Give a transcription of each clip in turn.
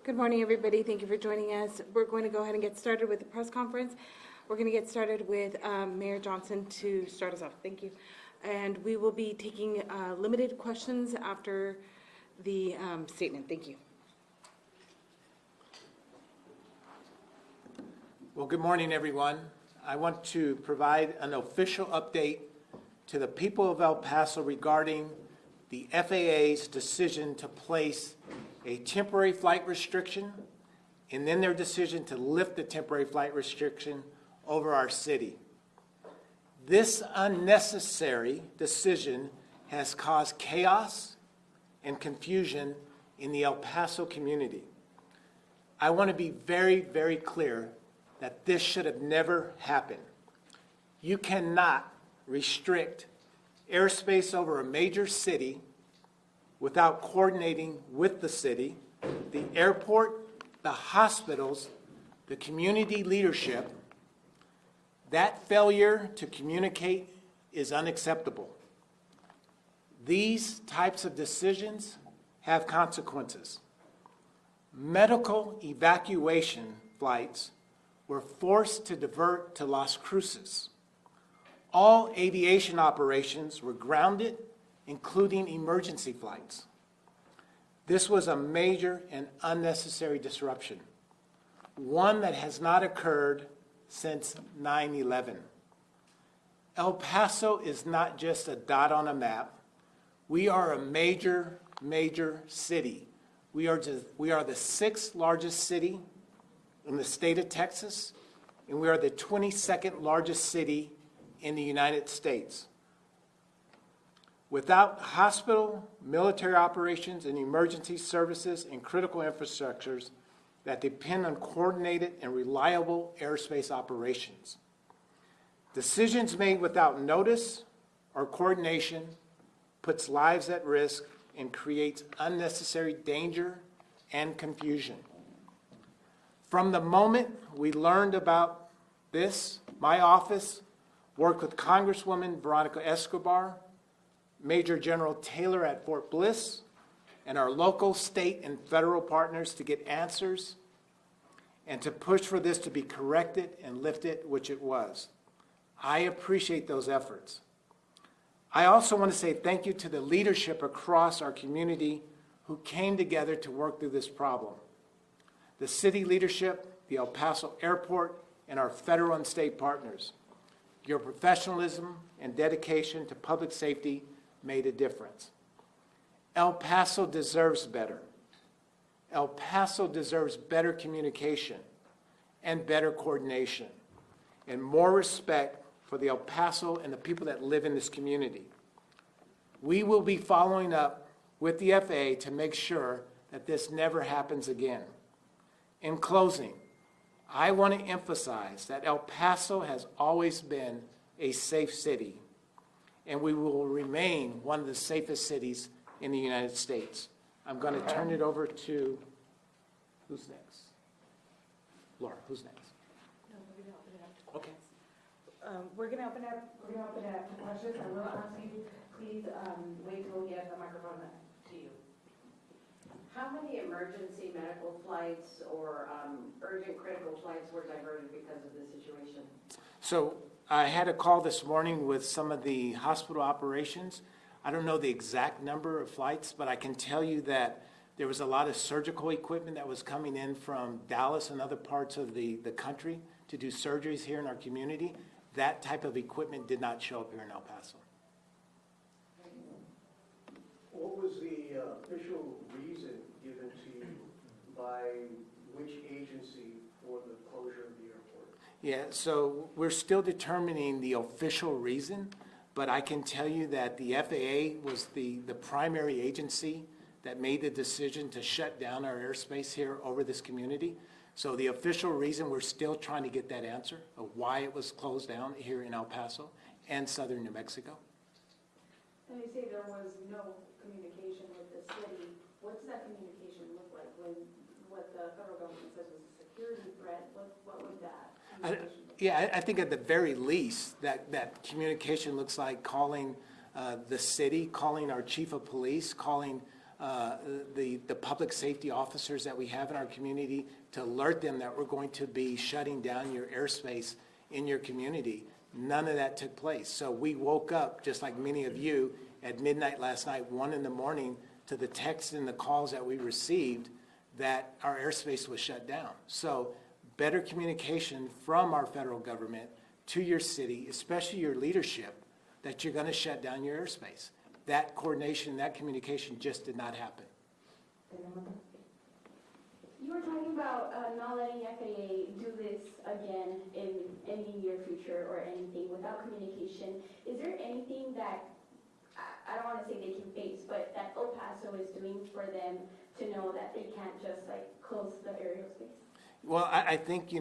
Good morning, everybody. Thank you for joining us. We're going to go ahead and get started with the press conference. We're going to get started with Mayor Johnson to start us off. Thank you. And we will be taking limited questions after the statement. Thank you. Well, good morning, everyone. I want to provide an official update to the people of El Paso regarding the FAA's decision to place a temporary flight restriction and then their decision to lift the temporary flight restriction over our city. This unnecessary decision has caused chaos and confusion in the El Paso community. I want to be very, very clear that this should have never happened. You cannot restrict airspace over a major city without coordinating with the city, the airport, the hospitals, the community leadership. That failure to communicate is unacceptable. These types of decisions have consequences. Medical evacuation flights were forced to divert to Las Cruces. All aviation operations were grounded, including emergency flights. This was a major and unnecessary disruption, one that has not occurred since 9/11. El Paso is not just a dot on a map. We are a major, major city. We are the sixth largest city in the state of Texas, and we are the 22nd largest city in the United States. Without hospital, military operations, and emergency services and critical infrastructures that depend on coordinated and reliable airspace operations. Decisions made without notice or coordination puts lives at risk and creates unnecessary danger and confusion. From the moment we learned about this, my office worked with Congresswoman Veronica Escobar, Major General Taylor at Fort Bliss, and our local, state, and federal partners to get answers and to push for this to be corrected and lifted, which it was. I appreciate those efforts. I also want to say thank you to the leadership across our community who came together to work through this problem. The city leadership, the El Paso Airport, and our federal and state partners. Your professionalism and dedication to public safety made a difference. El Paso deserves better. El Paso deserves better communication and better coordination and more respect for the El Paso and the people that live in this community. We will be following up with the FAA to make sure that this never happens again. In closing, I want to emphasize that El Paso has always been a safe city, and we will remain one of the safest cities in the United States. I'm going to turn it over to, who's next? Laura, who's next? No, we're going to open it up to Okay. questions. We're going to open it up to questions. I will ask you, please wait till we get the microphone to you. How many emergency medical flights or urgent critical flights were diverted because of this situation? So I had a call this morning with some of the hospital operations. I don't know the exact number of flights, but I can tell you that there was a lot of surgical equipment that was coming in from Dallas and other parts of the country to do surgeries here in our community. That type of equipment did not show up here in El Paso. What was the official reason given to you by which agency for the closure of the airport? Yeah, so we're still determining the official reason, but I can tell you that the FAA was the primary agency that made the decision to shut down our airspace here over this community. So the official reason, we're still trying to get that answer of why it was closed down here in El Paso and southern New Mexico. And you say there was no communication with the city. What does that communication look like when what the federal government says was a security threat? What would that communication look like? Yeah, I think at the very least that communication looks like calling the city, calling our chief of police, calling the public safety officers that we have in our community to alert them that we're going to be shutting down your airspace in your community. None of that took place. So we woke up, just like many of you, at midnight last night, 1 in the morning, to the texts and the calls that we received that our airspace was shut down. So better communication from our federal government to your city, especially your leadership, that you're going to shut down your airspace. That coordination, that communication just did not happen. You were talking about not letting FAA do this again in any near future or anything without communication. Is there anything that, I don't want to say they can face, but that El Paso is doing for them to know that they can't just like close the aerial space? Well, I think,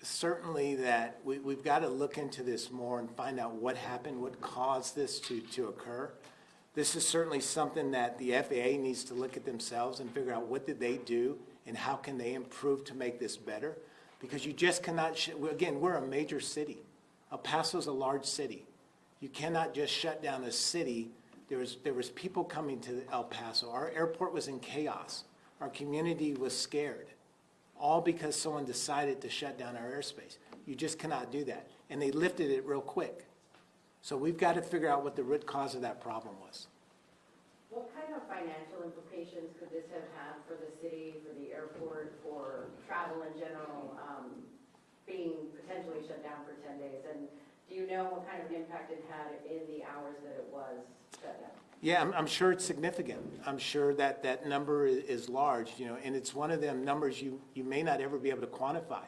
certainly that we've got to look into this more and find out what happened, what caused this to occur. This is certainly something that the FAA needs to look at themselves and figure out what did they do and how can they improve to make this better. Because you just cannot, again, we're a major city. El Paso's a large city. You cannot just shut down a city. There was people coming to El Paso. Our airport was in chaos. Our community was scared. All because someone decided to shut down our airspace. You just cannot do that. And they lifted it real quick. So we've got to figure out what the root cause of that problem was. What kind of financial implications could this have had for the city, for the airport, for travel in general, being potentially shut down for 10 days? And do you know what kind of impact it had in the hours that it was shut down? Yeah, I'm sure it's significant. I'm sure that that number is large, and it's one of them numbers you may not ever be able to quantify.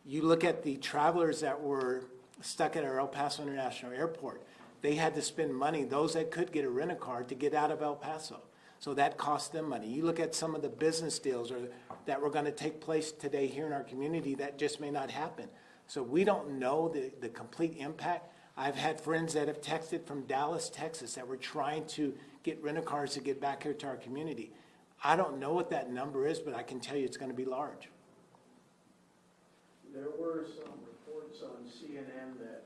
You look at the travelers that were stuck at our El Paso International Airport. They had to spend money, those that could get a rent-a-car, to get out of El Paso. So that cost them money. You look at some of the business deals that were going to take place today here in our community, that just may not happen. So we don't know the complete impact. I've had friends that have texted from Dallas, Texas, that were trying to get rent-a-cars to get back here to our community. I don't know what that number is, but I can tell you it's going to be large. There were some reports on CNN that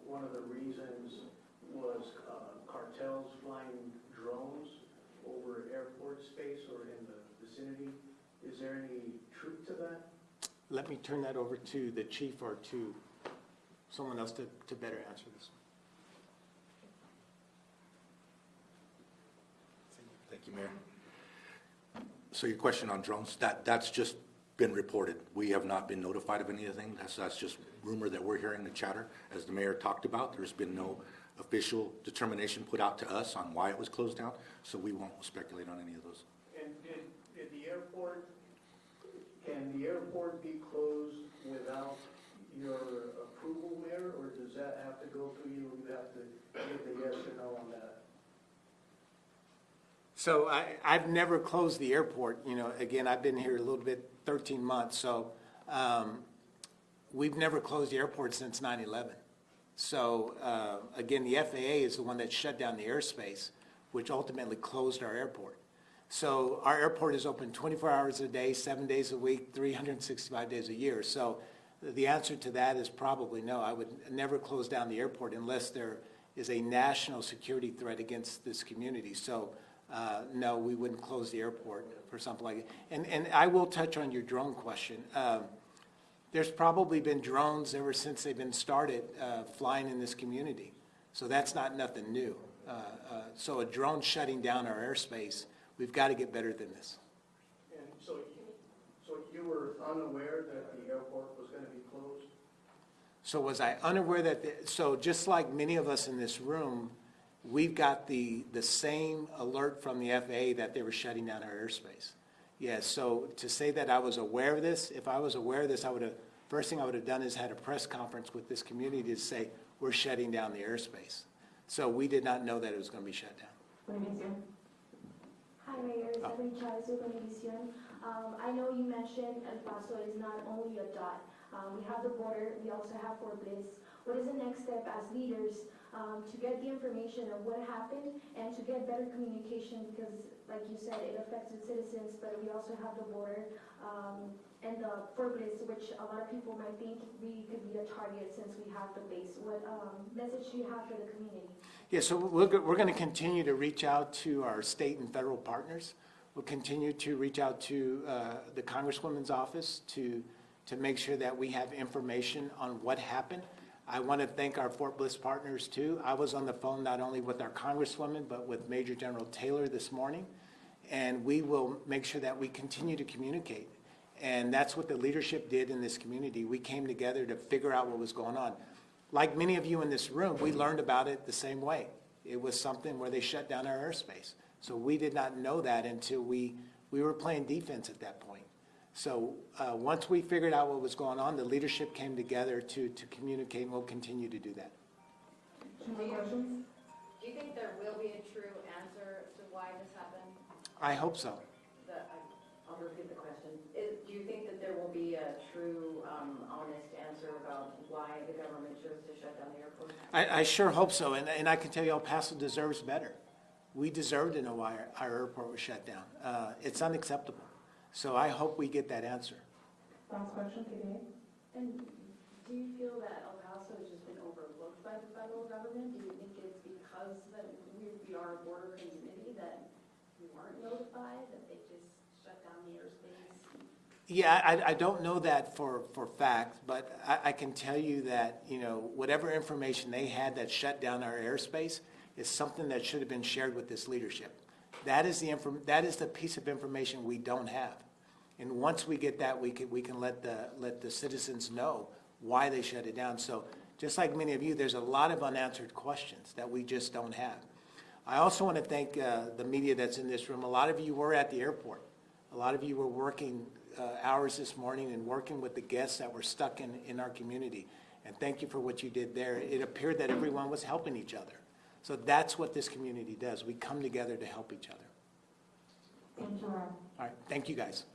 one of the reasons was cartels flying drones over airport space or in the vicinity. Is there any truth to that? Let me turn that over to the chief or to someone else to better answer this. Thank you, Mayor. So your question on drones, that's just been reported. We have not been notified of anything. That's just rumor that we're hearing, the chatter. As the mayor talked about, there's been no official determination put out to us on why it was closed down, so we won't speculate on any of those. And did the airport, can the airport be closed without your approval, Mayor, or does that have to go through you? You have to give the yes or no on that? So I've never closed the airport. Again, I've been here a little bit, 13 months. So we've never closed the airport since 9/11. So again, the FAA is the one that shut down the airspace, which ultimately closed our airport. So our airport is open 24 hours a day, 7 days a week, 365 days a year. So the answer to that is probably no. I would never close down the airport unless there is a national security threat against this community. So no, we wouldn't close the airport for something like it. And I will touch on your drone question. There's probably been drones ever since they've been started flying in this community. So that's not nothing new. So a drone shutting down our airspace, we've got to get better than this. And so you were unaware that the airport was going to be closed? So was I unaware that, so just like many of us in this room, we've got the same alert from the FAA that they were shutting down our airspace. Yes, so to say that I was aware of this, if I was aware of this, first thing I would have done is had a press conference with this community to say, we're shutting down the airspace. So we did not know that it was going to be shut down. Hi, Mayor. Stephanie Chavez with Univision. I know you mentioned El Paso is not only a dot. We have the border. We also have Fort Bliss. What is the next step as leaders to get the information of what happened and to get better communication because, like you said, it affects the citizens, but we also have the border and the forklift, which a lot of people might think we could be a target since we have the base. What message do you have for the community? Yeah, so we're going to continue to reach out to our state and federal partners. We'll continue to reach out to the Congresswoman's office to make sure that we have information on what happened. I want to thank our Fort Bliss partners too. I was on the phone not only with our Congresswoman, but with Major General Taylor this morning. And we will make sure that we continue to communicate. And that's what the leadership did in this community. We came together to figure out what was going on. Like many of you in this room, we learned about it the same way. It was something where they shut down our airspace. So we did not know that until we were playing defense at that point. So once we figured out what was going on, the leadership came together to communicate, and we'll continue to do that. Do you think there will be a true answer to why this happened? I hope so. I'll repeat the question. Do you think that there will be a true, honest answer about why the government chose to shut down the airport? I sure hope so, and I can tell you El Paso deserves better. We deserve to know why our airport was shut down. It's unacceptable. So I hope we get that answer. Last question, Katie. And do you feel that El Paso has just been overlooked by the federal government? Do you think it's because that we are a border community that we weren't notified, that they just shut down the airspace? Yeah, I don't know that for fact, but I can tell you that, you know, whatever information they had that shut down our airspace is something that should have been shared with this leadership. That is the piece of information we don't have. And once we get that, we can let the citizens know why they shut it down. So just like many of you, there's a lot of unanswered questions that we just don't have. I also want to thank the media that's in this room. A lot of you were at the airport. A lot of you were working hours this morning and working with the guests that were stuck in our community. And thank you for what you did there. It appeared that everyone was helping each other. So that's what this community does. We come together to help each other. Thank you, Ron. All right, thank you guys.